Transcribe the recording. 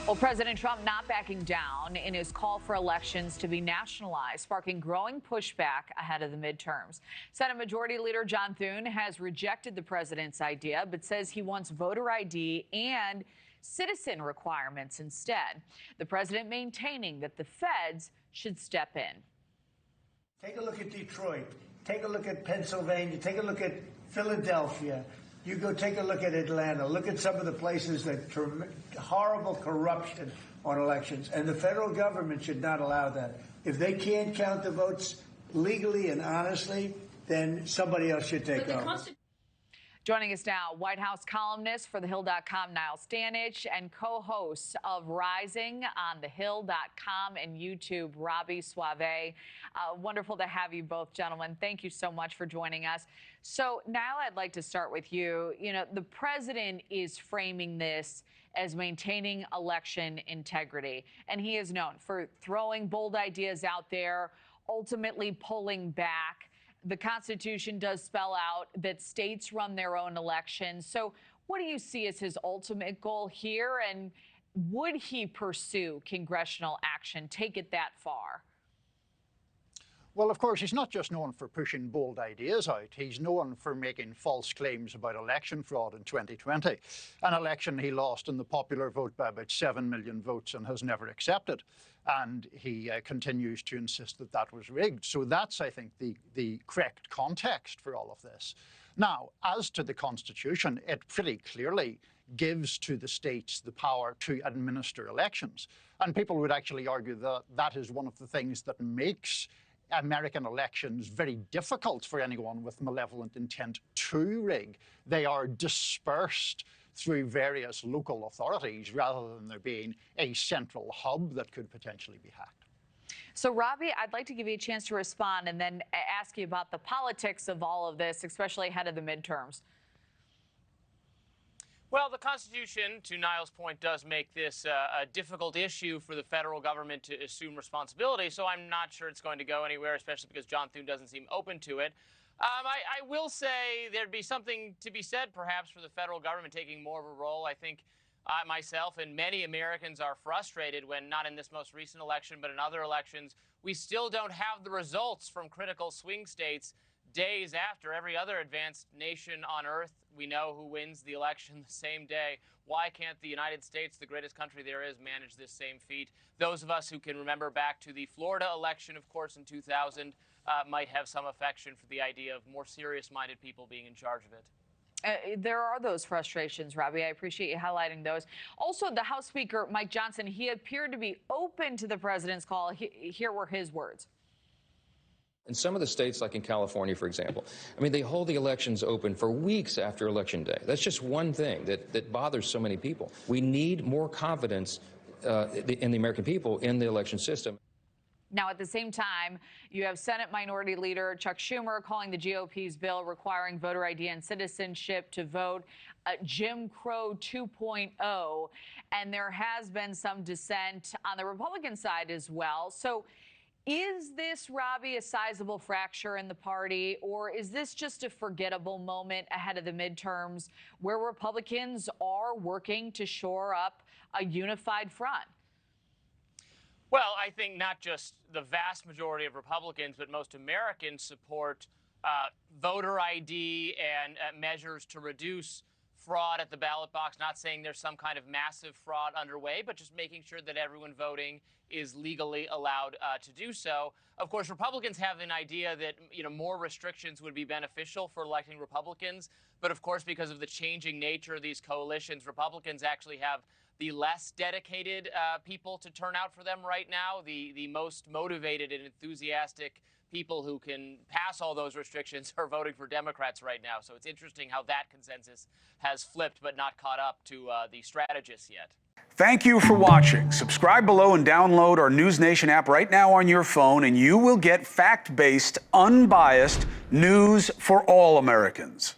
Well, President Trump not backing down in his call for elections to be nationalized, sparking growing pushback ahead of the midterms. Senate Majority Leader John Thune has rejected the president's idea, but says he wants voter ID and citizen requirements instead. The president maintaining that the feds should step in. Take a look at Detroit. Take a look at Pennsylvania. Take a look at Philadelphia. You go take a look at Atlanta. Look at some of the places that horrible corruption on elections. And the federal government should not allow that. If they can't count the votes legally and honestly, then somebody else should take over. Joining us now, White House columnist for thehill.com, Niall Stanage, and co-host of Rising on thehill.com and YouTube, Robby, Soave. Wonderful to have you both, gentlemen. Thank you so much for joining us. So, Niall, I'd like to start with you. You know, the president is framing this as maintaining election integrity, and he is known for throwing bold ideas out there, ultimately pulling back. The Constitution does spell out that states run their own elections. So what do you see as his ultimate goal here? And would he pursue congressional action, take it that far? Well, of course, he's not just known for pushing bold ideas out. He's known for making false claims about election fraud in 2020, an election he lost in the popular vote by about 7 million votes and has never accepted. And he continues to insist that that was rigged. So that's, I think, the correct context for all of this. Now, as to the Constitution, it pretty clearly gives to the states the power to administer elections. And people would actually argue that that is one of the things that makes American elections very difficult for anyone with malevolent intent to rig. They are dispersed through various local authorities rather than there being a central hub that could potentially be hacked. So, Robby, I'd like to give you a chance to respond and then ask you about the politics of all of this, especially ahead of the midterms. Well, the Constitution, to Niall's point, does make this a difficult issue for the federal government to assume responsibility, so I'm not sure it's going to go anywhere, especially because John Thune doesn't seem open to it. I will say there'd be something to be said, perhaps, for the federal government taking more of a role. I think myself and many Americans are frustrated when, not in this most recent election, but in other elections, we still don't have the results from critical swing states days after every other advanced nation on earth. We know who wins the election the same day. Why can't the United States, the greatest country there is, manage this same feat? Those of us who can remember back to the Florida election, of course, in 2000, might have some affection for the idea of more serious-minded people being in charge of it. There are those frustrations, Robby. I appreciate you highlighting those. Also, the House Speaker, Mike Johnson, he appeared to be open to the president's call. Here were his words. In some of the states, like in California, for example, I mean, they hold the elections open for weeks after Election Day. That's just one thing that bothers so many people. We need more confidence in the American people in the election system. Now, at the same time, you have Senate Minority Leader Chuck Schumer calling the GOP's bill requiring voter ID and citizenship to vote Jim Crow 2.0. And there has been some dissent on the Republican side as well. So is this, Robby, a sizable fracture in the party, or is this just a forgettable moment ahead of the midterms where Republicans are working to shore up a unified front? Well, I think not just the vast majority of Republicans, but most Americans support voter ID and measures to reduce fraud at the ballot box. Not saying there's some kind of massive fraud underway, but just making sure that everyone voting is legally allowed to do so. Of course, Republicans have an idea that, you know, more restrictions would be beneficial for electing Republicans. But of course, because of the changing nature of these coalitions, Republicans actually have the less dedicated people to turn out for them right now, the most motivated and enthusiastic people who can pass all those restrictions are voting for Democrats right now. So it's interesting how that consensus has flipped but not caught up to the strategists yet. Thank you for watching. Subscribe below and download our NewsNation app right now on your phone, and you will get fact-based, unbiased news for all Americans.